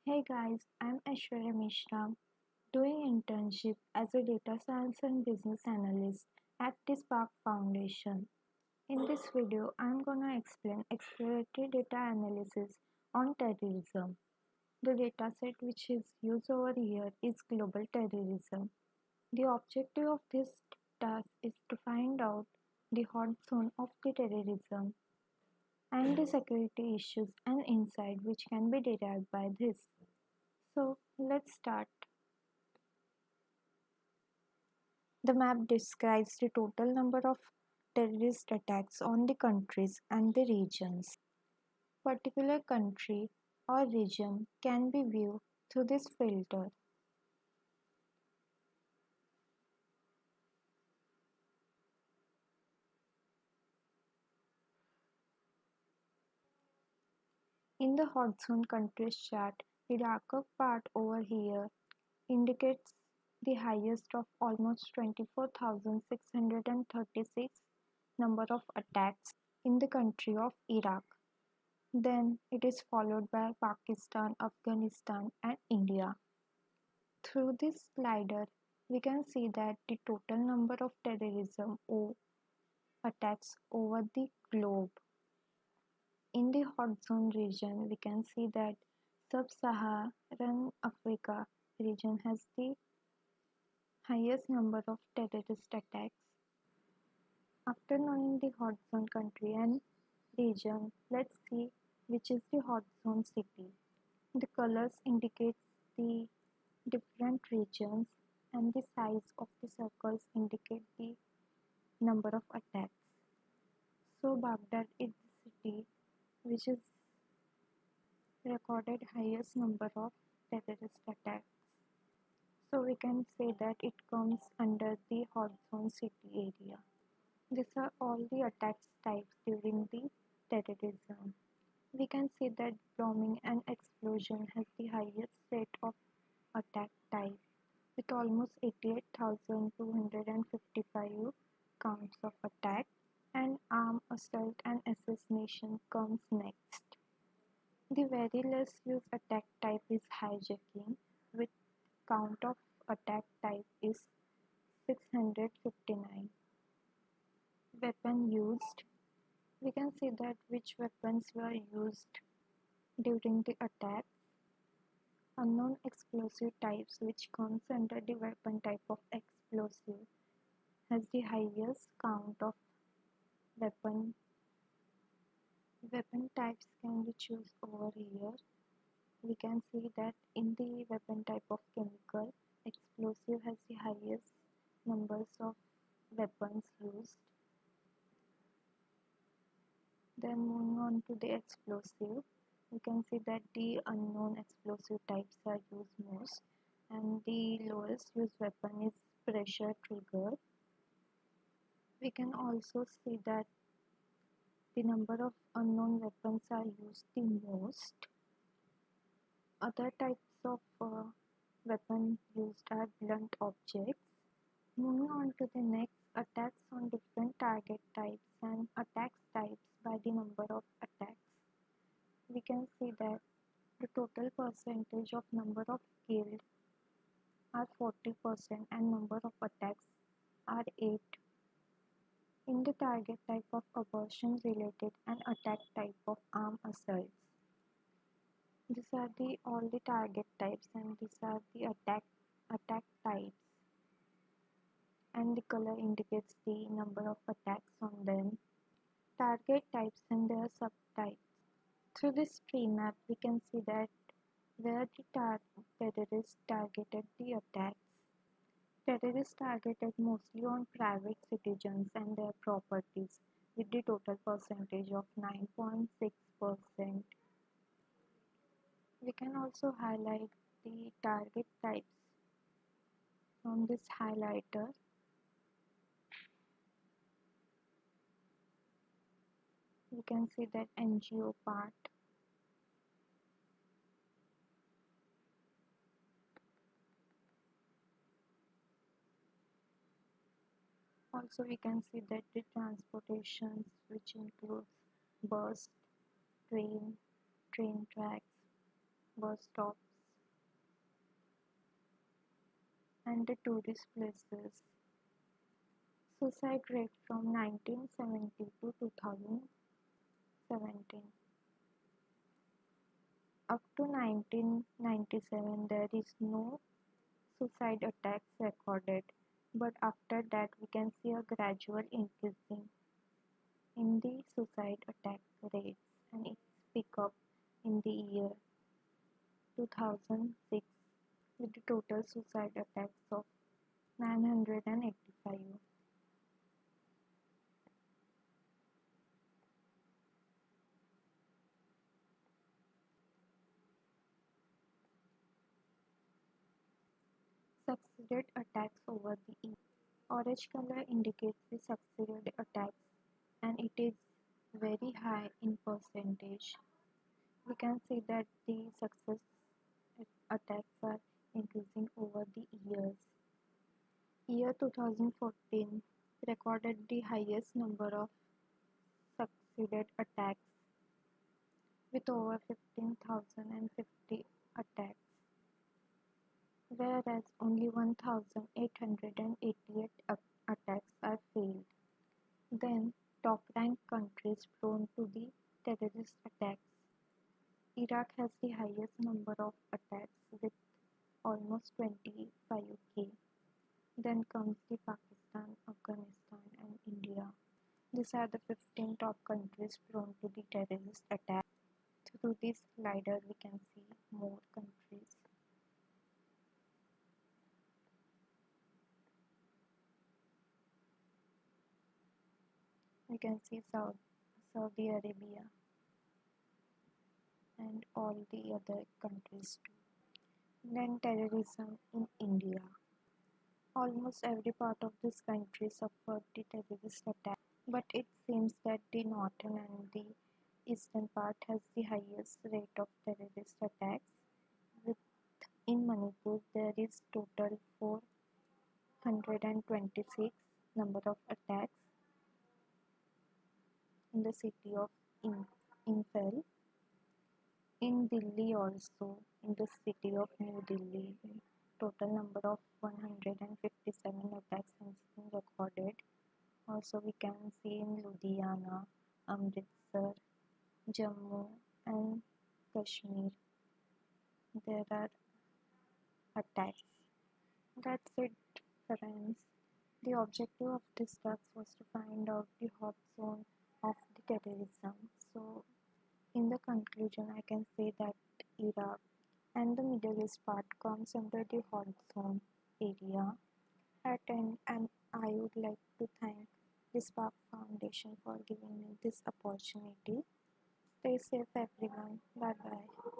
Hey guys, I'm Aishwarya Mishra, doing internship as a data science and business analyst at the Spark Foundation. In this video, I'm gonna explain exploratory data analysis on terrorism. The dataset which is used over here is global terrorism. The objective of this task is to find out the hot zone of the terrorism and the security issues and insight which can be derived by this. So let's start. The map describes the total number of terrorist attacks on the countries and the regions. Particular country or region can be viewed through this filter. In the hot zone countries chart, the darker part over here indicates the highest of almost 24,636 number of attacks in the country of Iraq. Then it is followed by Pakistan, Afghanistan and India. Through this slider, we can see that the total number of terrorism attacks over the globe. In the hot zone region, we can see that sub-Saharan Africa region has the highest number of terrorist attacks. After knowing the hot zone country and region, let's see which is the hot zone city. The colors indicates the different regions and the size of the circles indicate the number of attacks. So Baghdad is the city which is recorded highest number of terrorist attacks. So we can say that it comes under the hot zone city area. These are all the attacks types during the terrorism. We can see that bombing and explosion has the highest rate of attack type with almost 88,255 counts of attack, and armed assault and assassination comes next. The very less used attack type is hijacking with count of attack type is 659. Weapon used. We can see that which weapons were used during the attack. Unknown explosive types, which comes under the weapon type of explosive, has the highest count of weapon. Weapon types can be chosen over here. We can see that in the weapon type of chemical, explosive has the highest numbers of weapons used. Then moving on to the explosive, we can see that the unknown explosive types are used most, and the lowest used weapon is pressure trigger. We can also see that the number of unknown weapons are used the most. Other types of weapon used are blunt objects. Moving on to the next, attacks on different target types and attacks types by the number of attacks. We can see that the total percentage of number of killed are 40% and number of attacks are 8. In the target type of abortion related and attack type of armed assaults. These are the all the target types and these are the attack types, and the color indicates the number of attacks on them. Target types and their subtypes. Through this tree map, we can see that where the terrorists targeted the attacks. Terrorists targeted mostly on private citizens and their properties with the total percentage of 9.6%. We can also highlight the target types on this highlighter. We can see that NGO part. Also we can see that the transportations, which includes bus, train tracks, bus stops and the tourist places. Suicide rate from 1970 to 2017. Up to 1997 there is no suicide attacks recorded, but after that we can see a gradual increasing in the suicide attack rates, and it's pick up in the year 2006 with the total suicide attacks of 985. Succeeded attacks over the year. Orange color indicates the succeeded attacks and it is very high in percentage. We can see that the success attacks are increasing over the years. Year 2014 recorded the highest number of succeeded attacks with over 15,050 attacks, whereas only 1,888 attacks are failed. Then, top ranked countries prone to the terrorist attacks. Iraq has the highest number of attacks with almost 25k. Then comes the Pakistan, Afghanistan and India. These are the 15 top countries prone to the terrorist attack. Through this slider we can see more countries. We can see Saudi Arabia and all the other countries too. Then terrorism in India. Almost every part of this country suffered the terrorist attack, but it seems that the northern and the eastern part has the highest rate of terrorist attacks. With in Manipur there is total 426 number of attacks in the city of Imphal. In Delhi also, in the city of New Delhi, total number of 157 attacks has been recorded. Also we can see in Ludhiana, Amritsar, Jammu and Kashmir there are attacks. That's it, friends. The objective of this task was to find out the hot zone of the terrorism. So in the conclusion I can say that Iraq and the Middle East part comes under the hot zone area. At end, and I would like to thank the Spark Foundation for giving me this opportunity. Stay safe everyone. Bye bye.